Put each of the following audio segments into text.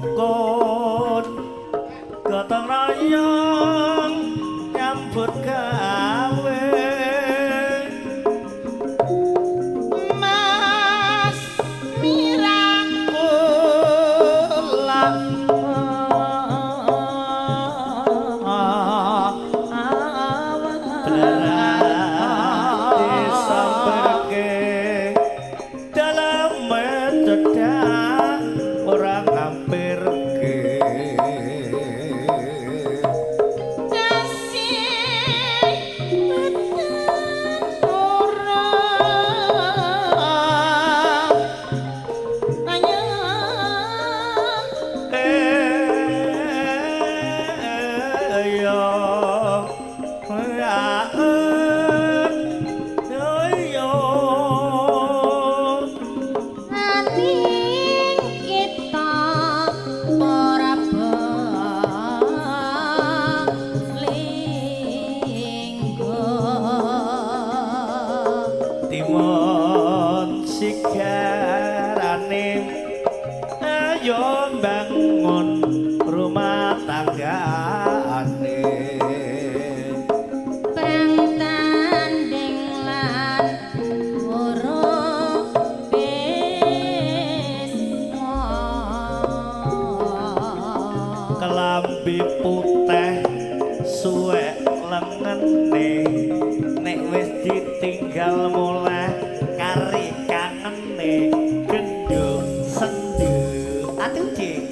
rukun gotong royong nyambut gawe Mas Mirangkul kelambi putih suwek lengene nek wis ditinggal mulai kari kangene gendho sendu atuh Dik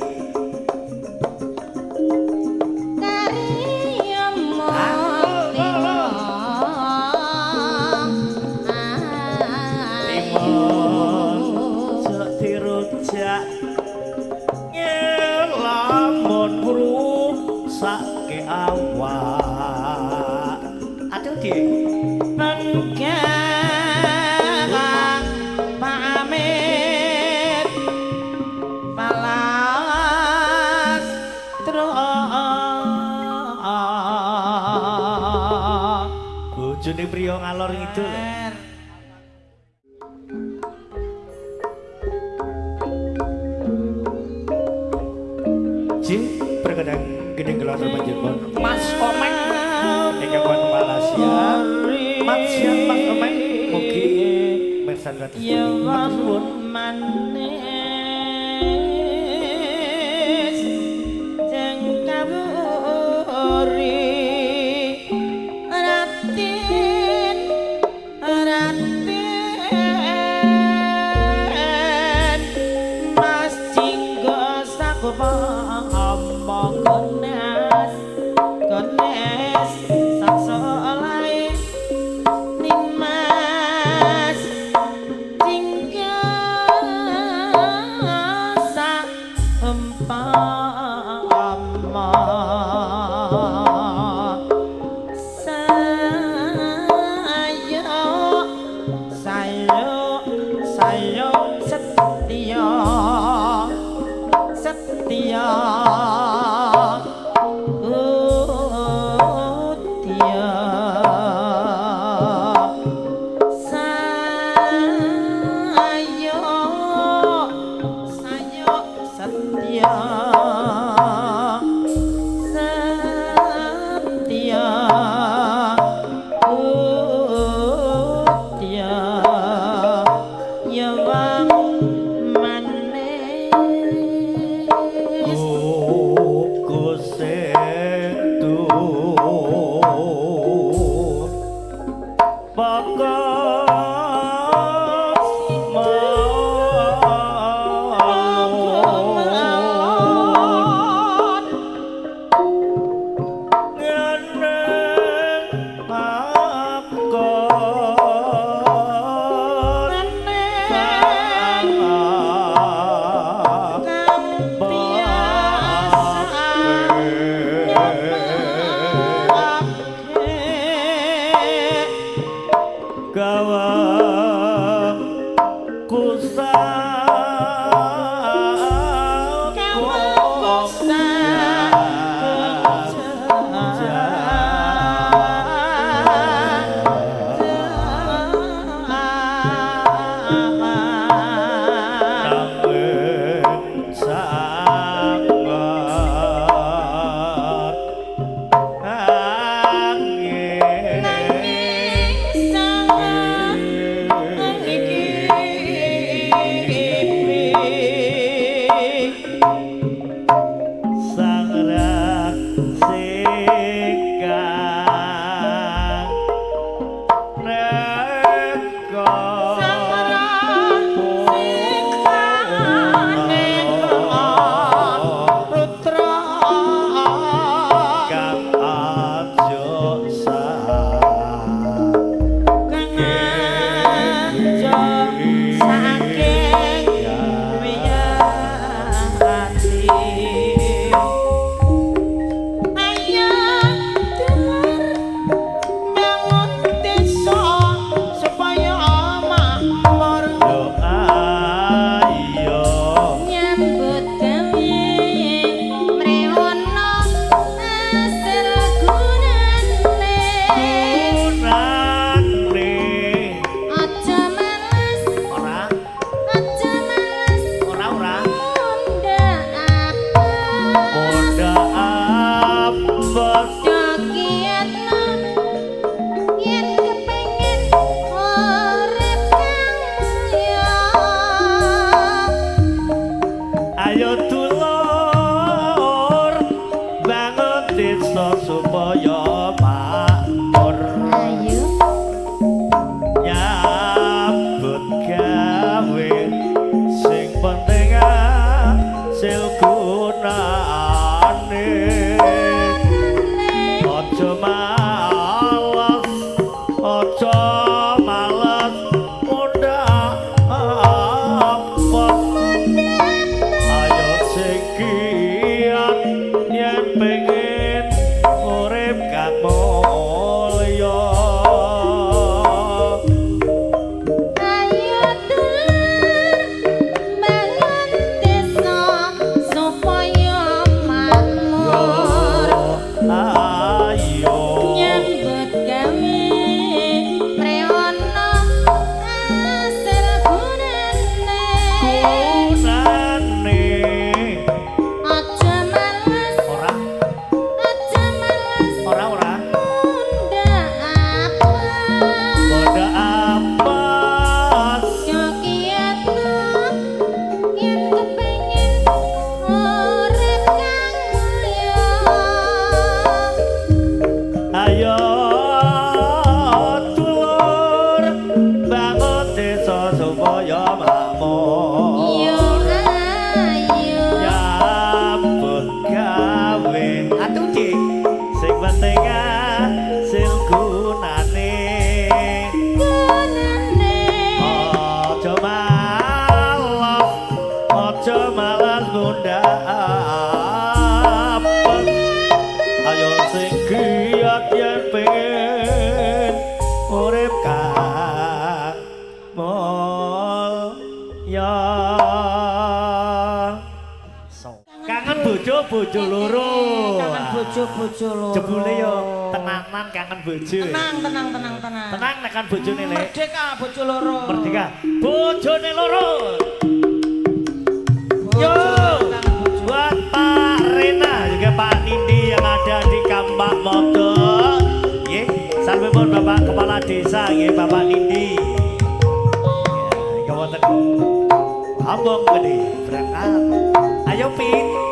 sake awak aduh Dik engkang pamit palas bojone priya ngalor ngidul perkedang gede gelar remaja Mas Komeng ingkang wonten Malaysia Mas siang Mas Komeng mugi mesan kados ya nuwun manis jeng kawuri ratin Mas Jinggo sakupa gones saksolai nimas tinggal sak empama sayo setia bojo loro. Kangen bojo loro. Jebule yo tenanan kangen bojo. Tenang. Tenang nekan bojone lek. Merdeka bojo loro. Merdeka. Bojone loro. Yo. Buat Pak Rena juga Pak Nindi yang ada di Kampak Modo. Nggih, sampun Bapak Kepala Desa nggih Bapak Nindi. Ya, wonten Ambong gede berangkat. Ayo Pin.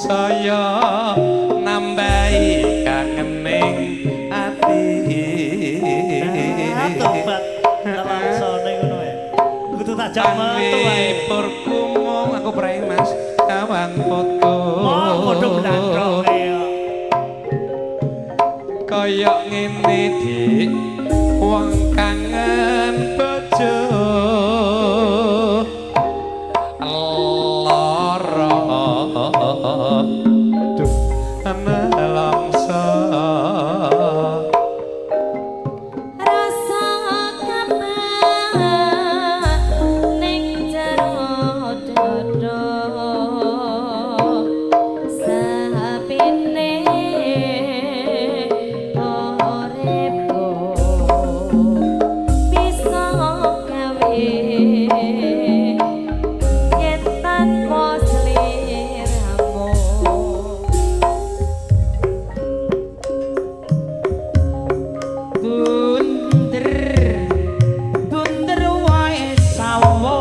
Saya nambahi kangene aja metu wae. Purkumung aku prae Mas kawang foto. Oh, foto blandong ya. Kaya ngene Dik, wong kangen bojo. Lara. Duh, nelongso. Rasa kabeh ning jero dodo sapine uripku bisa gawe yen tanpa sliramu. Bunder wae sawo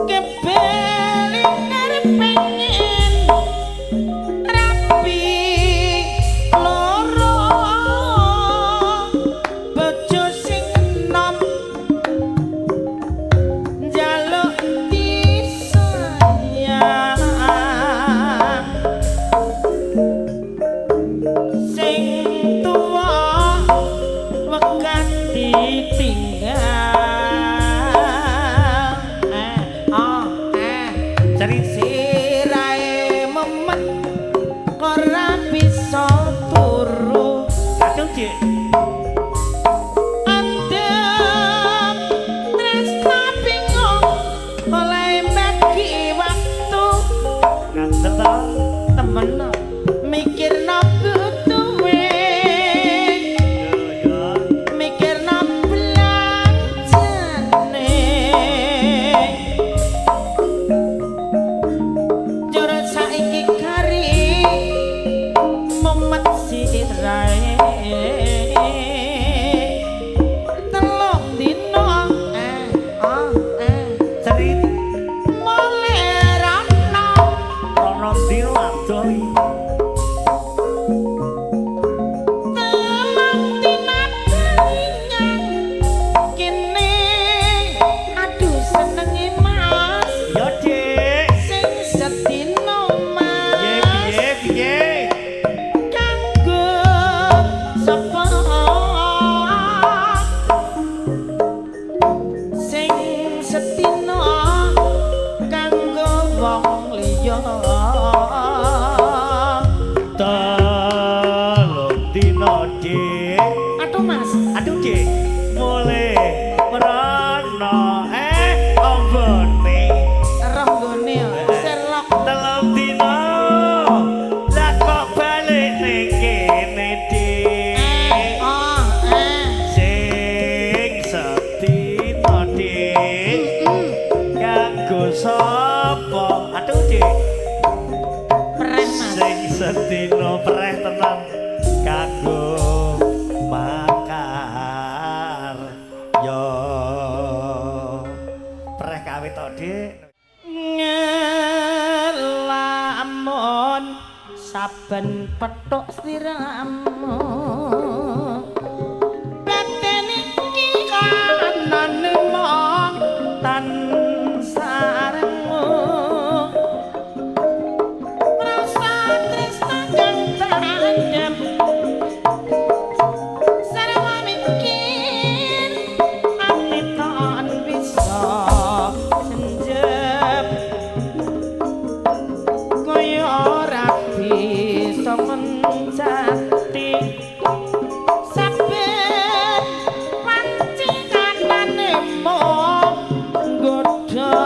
kebelingan pengen rapi loro bojo sing enom njaluk disayang sing tuwa wekat ditinggal Cerita sirahe memet ora bisa turu aduh Dik. andem tresna bingung oleh bagi waktu Ngaten to. temen mikirna butuhe Yo. mikirna belanjane jare saiki kari memet sirahe telok dino Cerita molerana rono dino adoh. telang tinadalingan kene aduh senenge mas Yo Dik. sing sedina Piye mas piye piye. kanggo sapa sing sedina kanggo wong liya Telung dino Dik. aduh mas Aduh Dik. Mulai merana ombone. ronggone selok Telung dino. Lah kok balik ning kene Dik. Sing sedina Dik. Kanggo sapa? Aduh Dik. peren mas Sing sedina preh tenan kanggo makar yo preh kawit to Dik. ngelamun saben petuk sliramu batin iki kanane mong tan sarengmu rasa tresna kang tandem sarwa mikir ati tan bisa senjep kaya ora bisa mencati saben pancinganane mung nggodha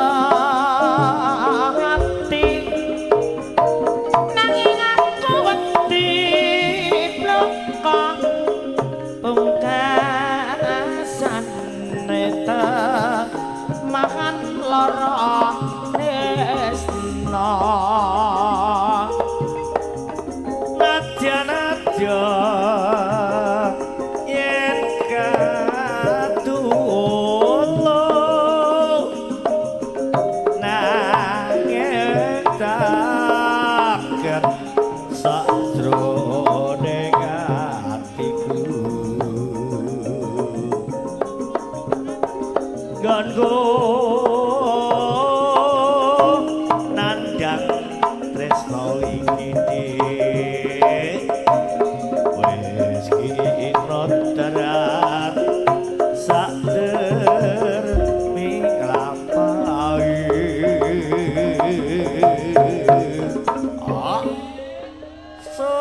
ati nanging aku wedi bloko pungkasan neta makan lara tresna Nadya yen katulung nanging taket sakjroning atiku mengko nandang tresno iki wis kira darat sader milapai so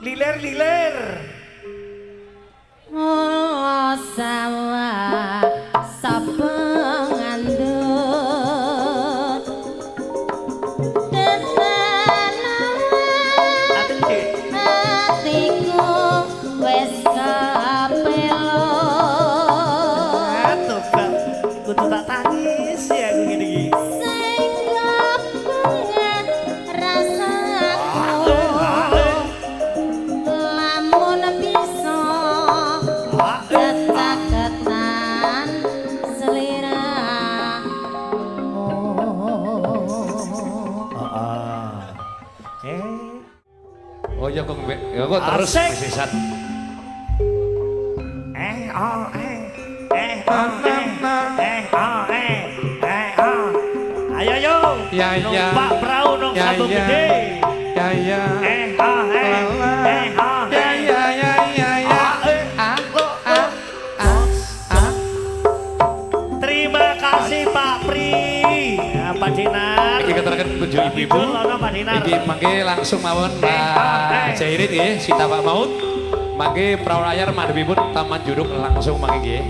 liler-liler Oh sawah sapa ngandut aten Cik hatiku wis kapelo atuh Bang kudu tak tangis ya aku ngene iki sehingga pengen rasaku lamun bisa ketak-ketan seliramu Oh ya kok ya kok terus Asik. sesat. Ayo yo Ya, ya. numpak perahu nang Ya, sambung ya. gede Ya ya. Terima kasih Pak Pri Pak Dinar Iki keterangan tujuh ibu-ibu. Lono Pak Dinar Iki mangke langsung mawon Mbak Jairin nggih, Sita Pak Maut. Mangke pralayar madhepipun Taman Juruk langsung mangke nggih.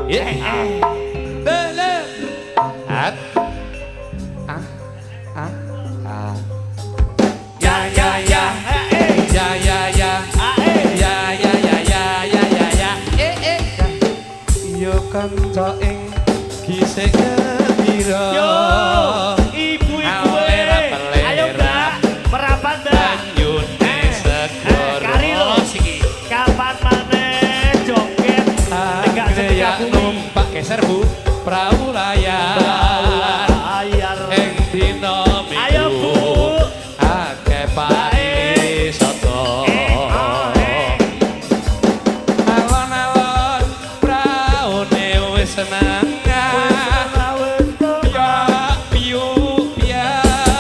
Nggih. Le. At. Ah. Ah. Ah. Ya ya ya. Ya ya ya. Ya ya ya ya ya ya ya. Yo kanca ing gisik gembira. Yo, ibu-ibu ayo Mbak, merapat Mbak. Banyune segoro. Kari lho siki. Kapan maneh joget tegak ya setegak bumi. numpak geser Bu, perahu layar. Ayar. Ing dina minggu. Ayo, Bu. Akeh pariwisata. Alon-alon praune wis seneng.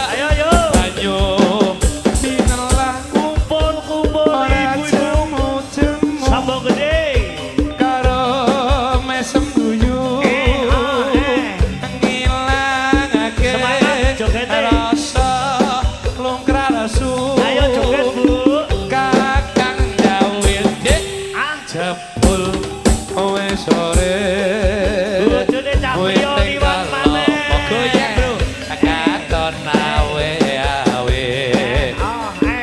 Ayo yo. Banyu sinelah Kumpul-kumpul ibu-ibu. Sambung gede. karo mesem guyu ngilangake Semangat jogetnya. rasa lungkrar asu Ayo joget Bu. kakang jawit dik jebul wis sore Bojone Caprio liwat maneh. Moga ya bro katon awe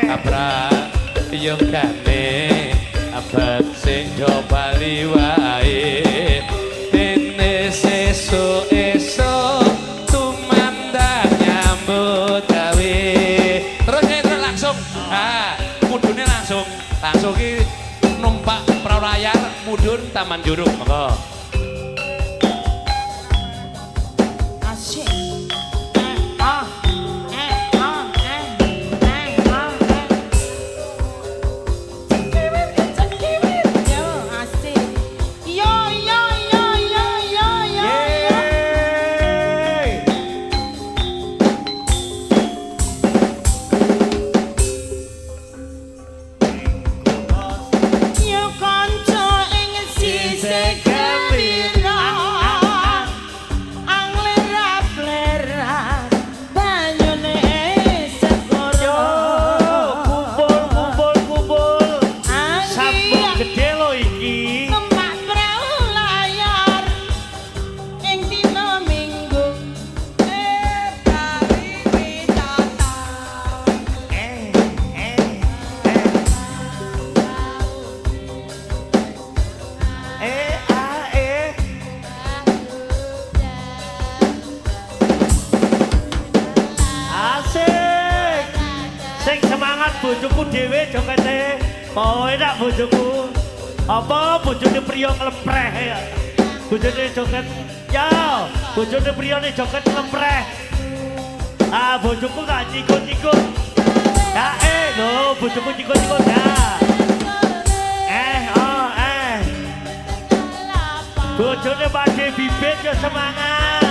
abrak yo kane abad sing do bali wae dene sesuk-esuk tumandang nyambut gawe terus langsung mudune langsung ki numpak perahu layar mudun Taman Juruk monggo asyik yo asik yo yo yo yo yo yo Yeay. yo kanca ing sisih gembira anglera-plera banyune segoro Kumpul-kumpul. Sambung anggi gede lo iki. numpak perahu layar ing dina minggu pariwisata Asik. Sing semangat bojoku dhewe jogete. Mau enak bojoku. Apa bojone priya nglepreh ya. Bojone joget. Ya, bojone priyane joget nglepreh. Bojoku gak cikut-cikut. Ya lho, bojoku cikut-cikut ya. Bojone Pakde Bibit yo semangat.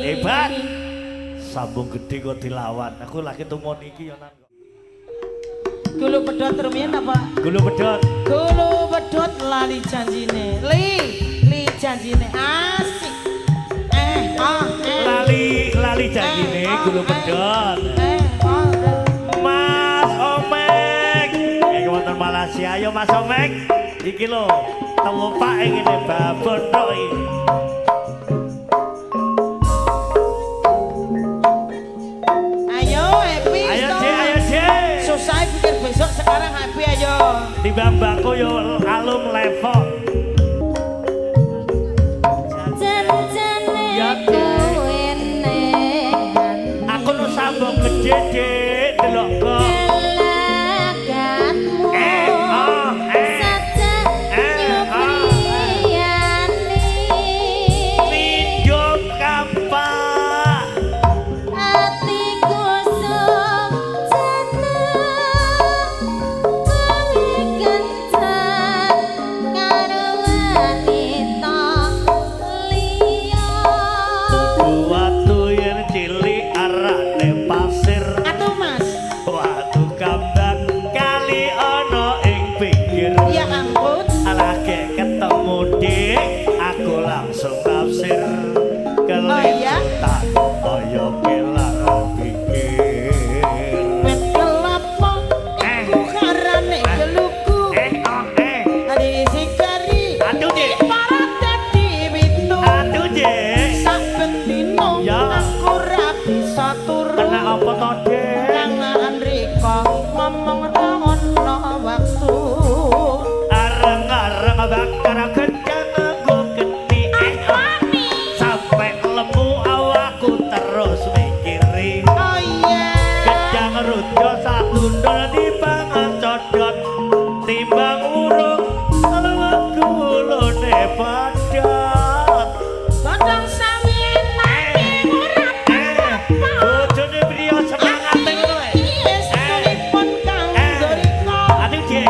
Hebat. Sambung gede kok dilawan. Aku lagi tumon iki yo nang. Gulu pedot rumiyin apa? Gulu pedot. Gulu pedot lali janjine. Li janjine asik. Lali janjine gulu pedot. Mas Omek. Iki wonten Malaysia. Ayo Mas Omek. Iki lho, temupak ngene babon tok iki. Susah pikir besok sekarang happy ayo. Di bambako yo alum level. Aku nu sambung gede dek delok kok. raja sak tundul dipangan codot timbang urung lewatku ulune padhot Godhong sawi tapi ora apa. bojone priya semangate ngono ae Estunipun kanggo rika. aduh je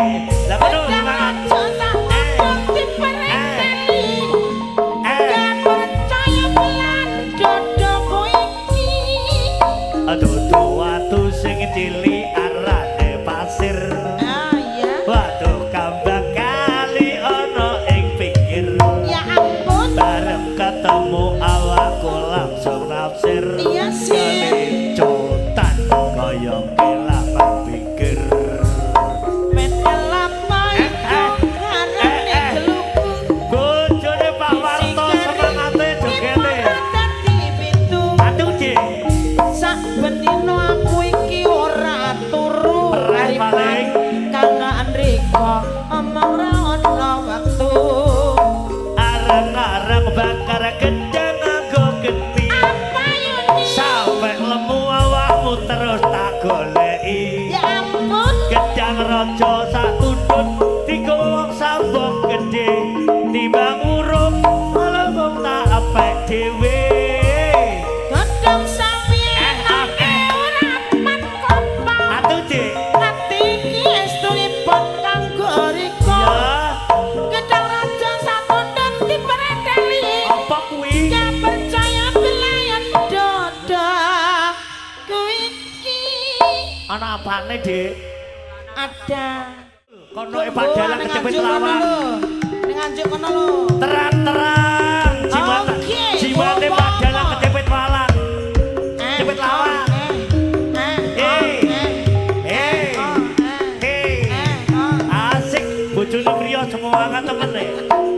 lah kono semangat Raja sampun diperinteni. Gak percaya pelan dodoku iki. aduh watu sing cilik arane pasir Ah ya. watu kambang kali ana ing pinggir Ya ampun. bareng ketemu awakku langsung nafsir Iya sih. cotan kaya kelangan pikir Metel apa iku ngarane geluku. bojone Pak Warto semangate jogete Dadi pintu. aduh je Sak benino aku iki ora turu Keren, paling. kangen riko omong ra ono waktu areng-areng bakar gendang nganggo genti apa yuni sampai lemu awakmu terus tak goleki ya ampun gedang raja sak tundut digo wong sambung gedhe timbang urung malah wong tak apik dhewe godhong sawi enake ora pat kompak atuh dik ati iki estunipun kanggo riko ya gedang raja satundut diperinteli apa kuwi gak percaya belayan dodak kuiki ana apane dik ada kono e padalan kecepet lawan ning anjuk kono lho terang-terang jimate Oke, jimate opo? padalan kecepet walang cepet lawan asik bojone priya semangat temen e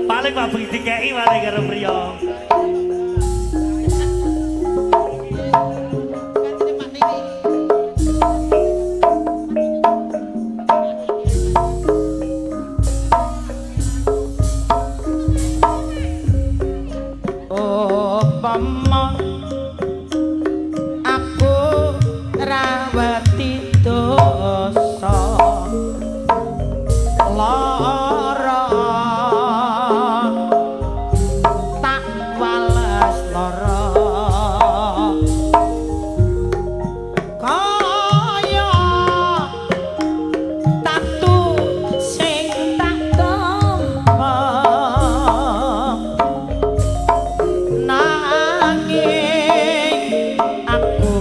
paling mabeng dikeki wae karo priya Pama aku rawati dosa lara tak wales lara kaya tatu sing tak tampa nanging aku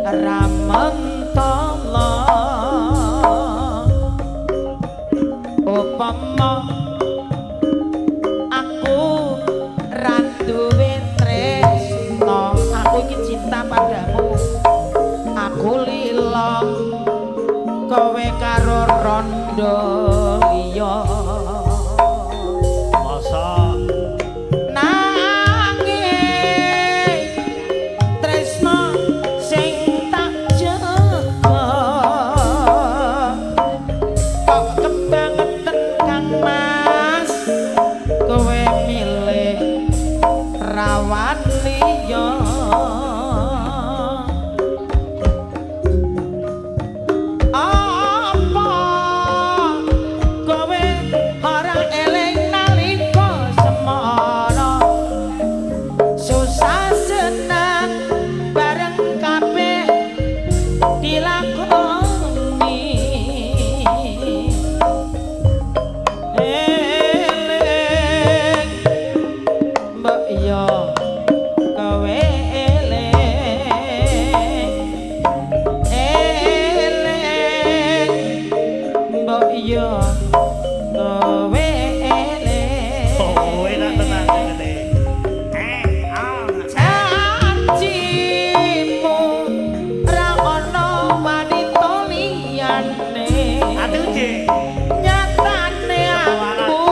ra mentala upama aku ra duwe tresno aku iki cinta padamu aku lila kowe karo rondo liya masa nanging tresno sing tak jaga kok kebangetan Kang Mas kowe milih rawan liya apa kowe ora eling nalika semana susah senang bareng kabeh dilakoni eling mbok yo kowe eling mbok yo kowe oh enak tenan ngene janjimu ra ono wanita liyane aduh dik nyatane aku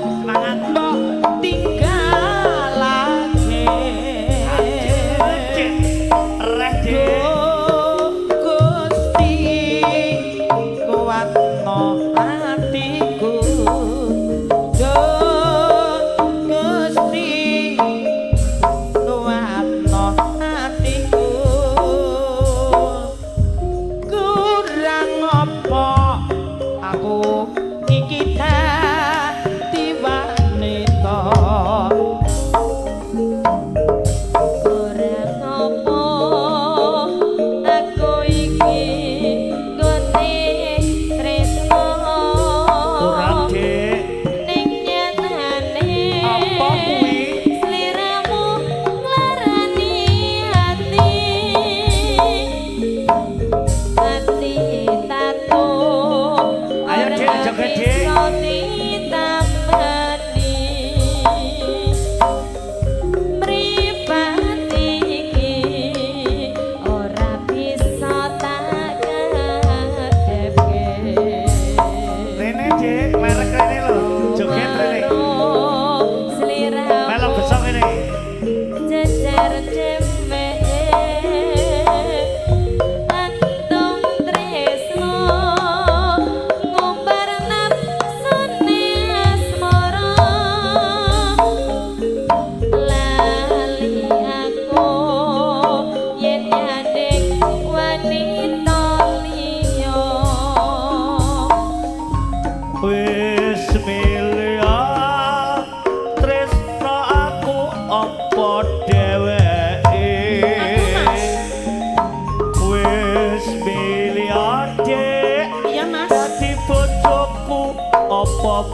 semangat mbok tinggalake dik reh dik Gusti kuatno ati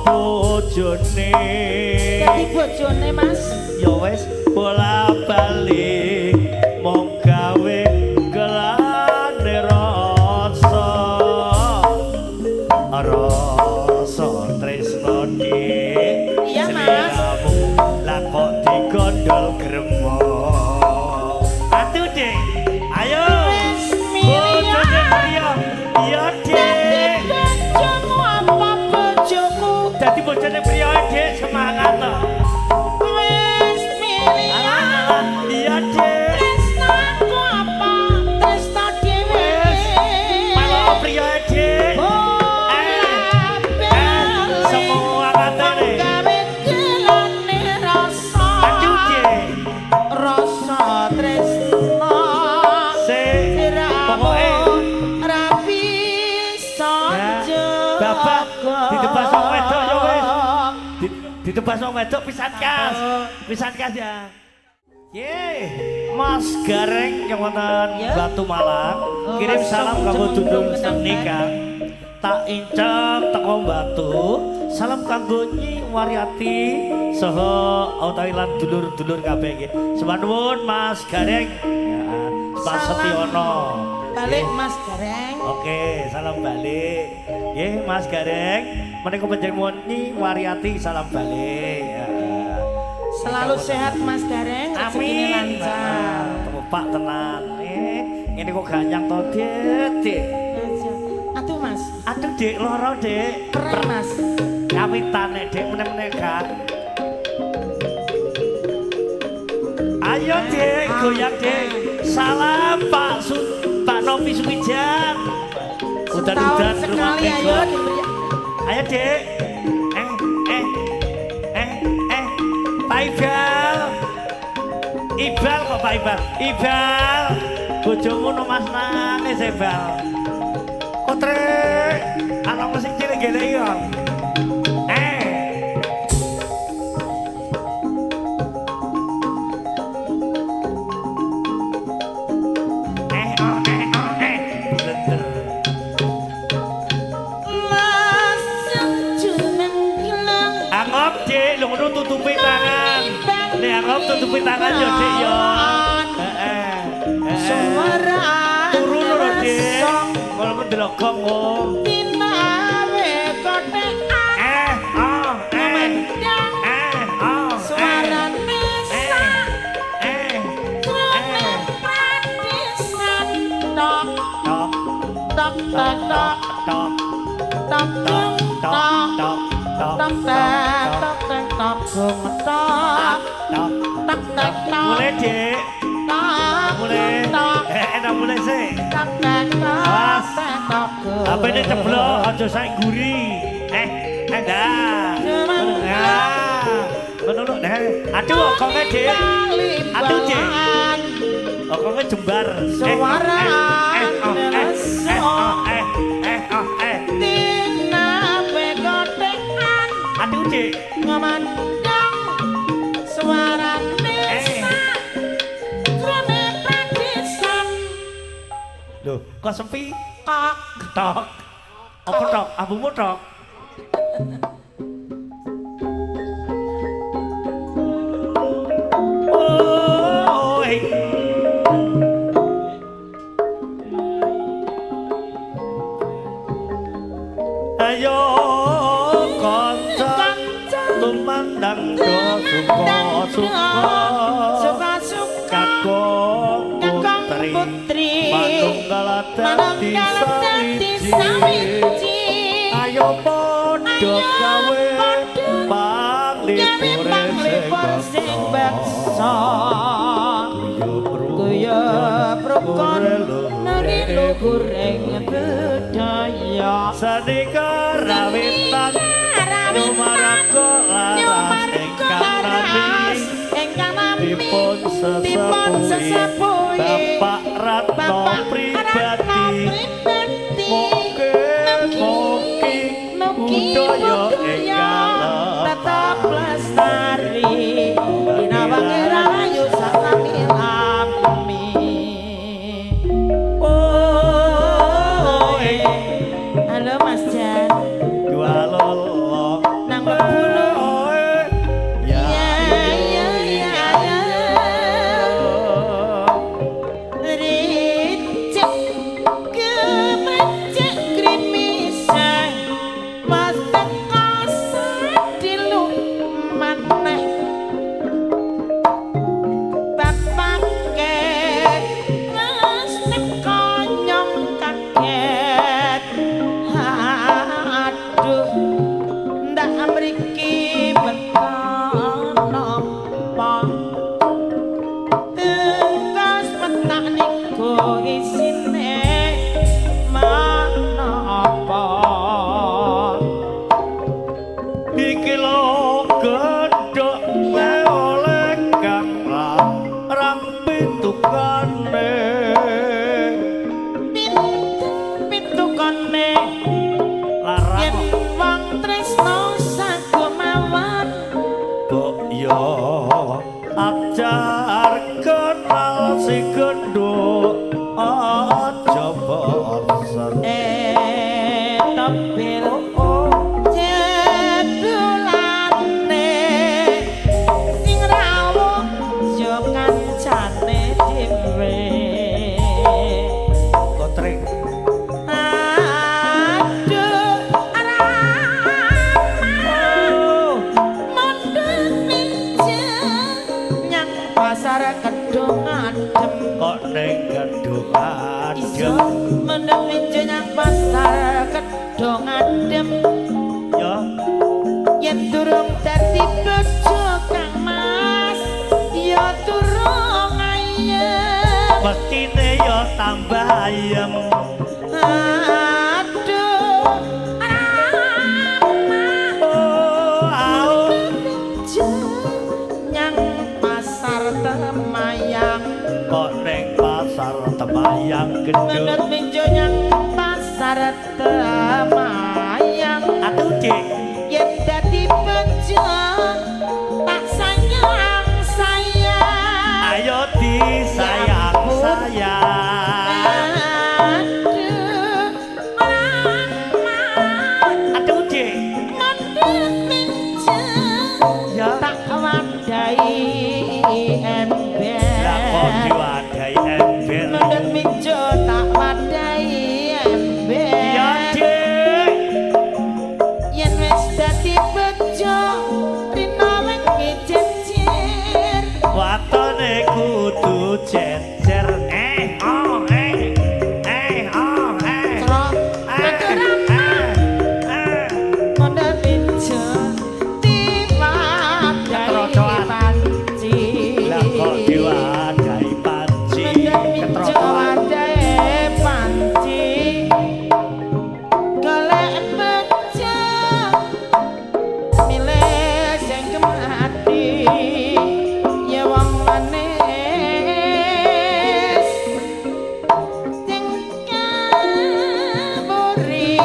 bojone Dadi bojone Mas. ya wis bola-balik mong gawe gelane rasa tresno di Iya, Mas. lah kok digondol gremeng atuh Dik ayo Wis milih bojone priya iya Dik bojomu apa bojoku? dadi bojone priya Dik semangat to Wis milih iya Dik tresnaku apa tresna dhewe? malah priya Dik semua katane Gawe gelane rasa. aduh Dik Rasa tresna pokoke rapi saja. Bapak ditebas wong wedok ya wis. Ditebas wong wedok pisan kas ya. Ye, Mas Gareng yang wonten Ya. Batu Malang kirim salam kanggo dulur nikah. Tak incang teko Batu. Salam kanggo Nyi Waryati saha utawilan dulur-dulur kabeh nggih. Sembah nuwun Mas Gareng. Ya, Pak Setiono. Balik Mas Gareng. Oke, salam balik. Nggih, Mas Gareng, menika panjenengan Nyi Waryati salam balik. Ya. Selalu sehat Mas Gareng, rezekine lancar. Temu Pak tenan. Ngene kok ganyang to, Dik. Aduh Mas, Aduh, Dik, loro, Dik. keren Mas. Kawitane, Dik, meneh-meneh kan. Ayo, Dik, goyang, Dik. Salam Pak Novi Sumijan. Udan-udan Tahun rumah sekali ayo Bego. diberi. Ayo Dek. Pak Ibal. Ibal kok Pak Ibal. Ibal. Bojomu no Mas nangis Ibal. Kotre. Anak musik cilik gede ya. Mas jumen gelang. Angop Dik, lu ngono tutupi tangan. Nek angop tutupi tangan ya Dik ya. Suara Turun lho Dik. Kalau mendelok gong kok. Tinawe kotekan. Memandang suara nisa. Suara pradisan. Tok, tok, tok, tok, tok, tok, tok, tok, tok, tok, tok, tok, gung, tok, tok, tok, tok, Mulai Dik. tok, Mulai. tok, Enak mulai sih. tok, tok, tok, tok, gung. Apa ini ceblok aja saing guri. Dah. Menurut dah. Aduh, okongnya Dik. Aduh Dik. Okongnya jembar. Suara Tinawe kotekan. Aduh Dik. Memandang suara nisa. Krone pradisan. Loh, kok sepi? Kok Tok. Apa tok? Abumu tok. Oh, ayo kanca tumandang do suka kakung putri manunggal dadi sawiji ayo padha gawe panglipur sing beksa kuya prokon nari luhur ing budaya sanika rawitan nyumaraga laras ingkang nami dipun sesepuhi Bapak Ratno pribadi mugi budaya tetap lestari ginawangi rahayu sarani lami halo Mas Jan dua lolo mobil jedulane sing rawuh yo kancane dhewe Kotring aduh mandeg minjen nyang pasar kedung adem kok ning gedung iso adem mandeg minjen nyang pasar kedung adem ya yen durung dadi bojo Kang Mas ya durung ayem mestine ya tambah ayem aduh oh au nyang pasar Temayang kok ning pasar Temayang gedung menurut minjo nyang pasar Temayang atuh Dik yen dadi bojo tak sayang sayang ayo disayang sayang aduh Dik ya tak wadai ember lah kok diwadahi ember menurut minjo tak wadai ember ya Dik yen wis dadi bojo rina wengi jejer watone kudu jejer oh Tro menurut minjo Ketrocoan. panci lah kok diwadahi panci menurut minjo ketrotoan wadai panci golek bojo milih sing kemati ya wong manis sing kaburi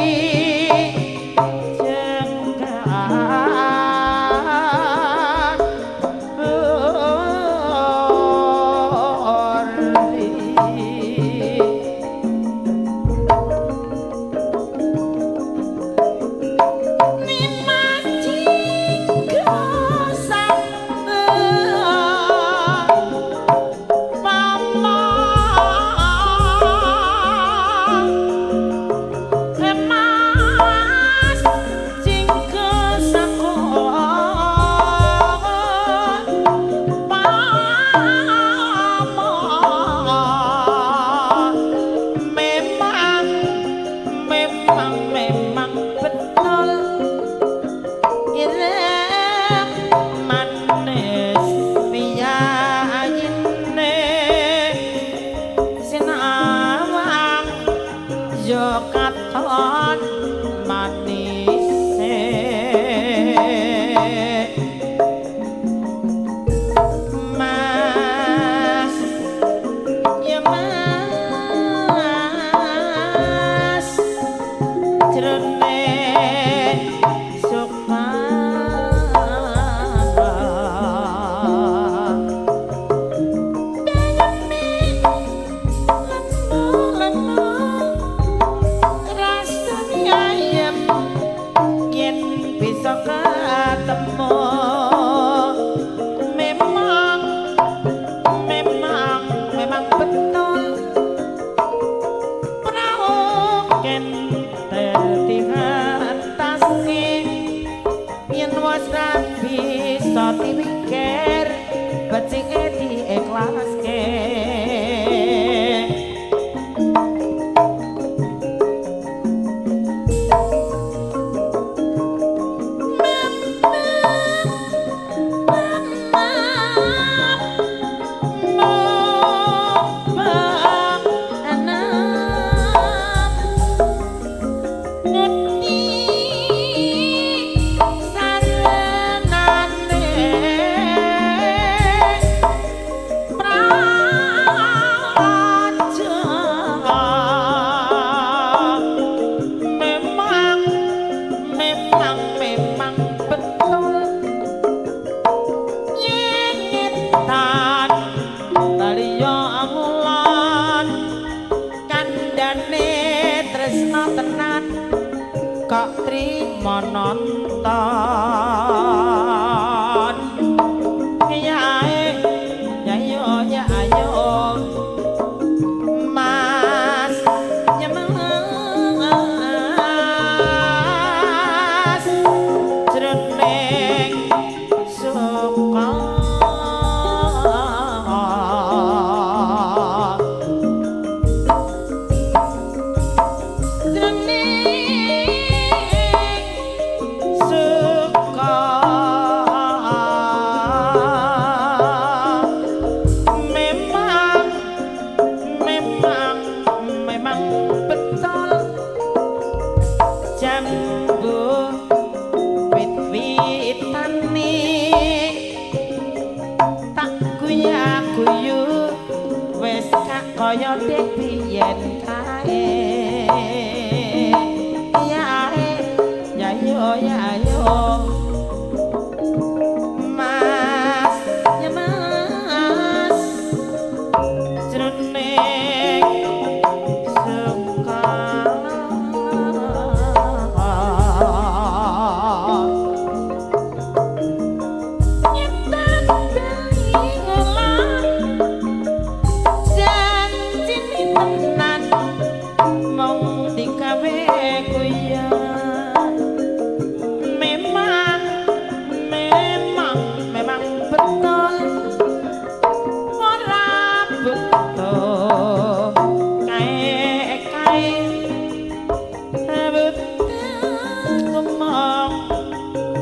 memang betul ireng manis piyayine sinawang yo katon manise Mas ya Mas jrone bisa ketemu memang betul praoken tertingataske yen wis ra bisa dipikir becike diikhlaske memang betul nyengitan taliya amulon kandhane tresna tenan kok trimo nonton yae ya ayo mas nyemas jroning suka kaya dek biyen kae ya yo mas ya mas jroning suka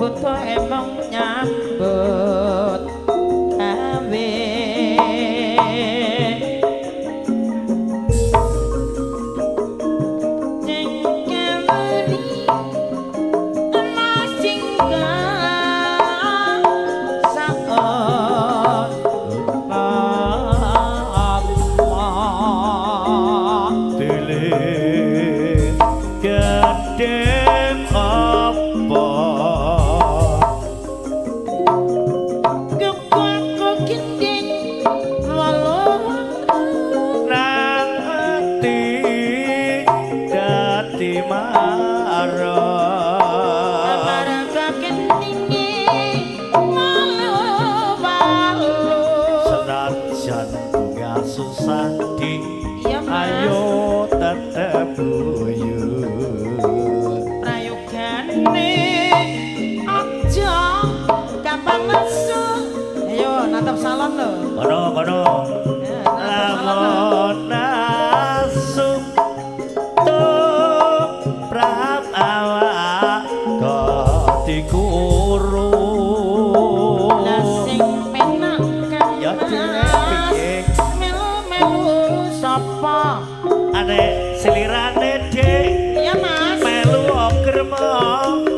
butuh emang nyambut gawe jengkeli emas singgah saat Tiling gedeng apa susah di ayo tetep buyut prayogane aja gampang nesu ayo natap salon lho kono lamun nasu tuh prap awak kok dikuru sing penak kan ya sapa adek selirane dek iya mas melu gremeng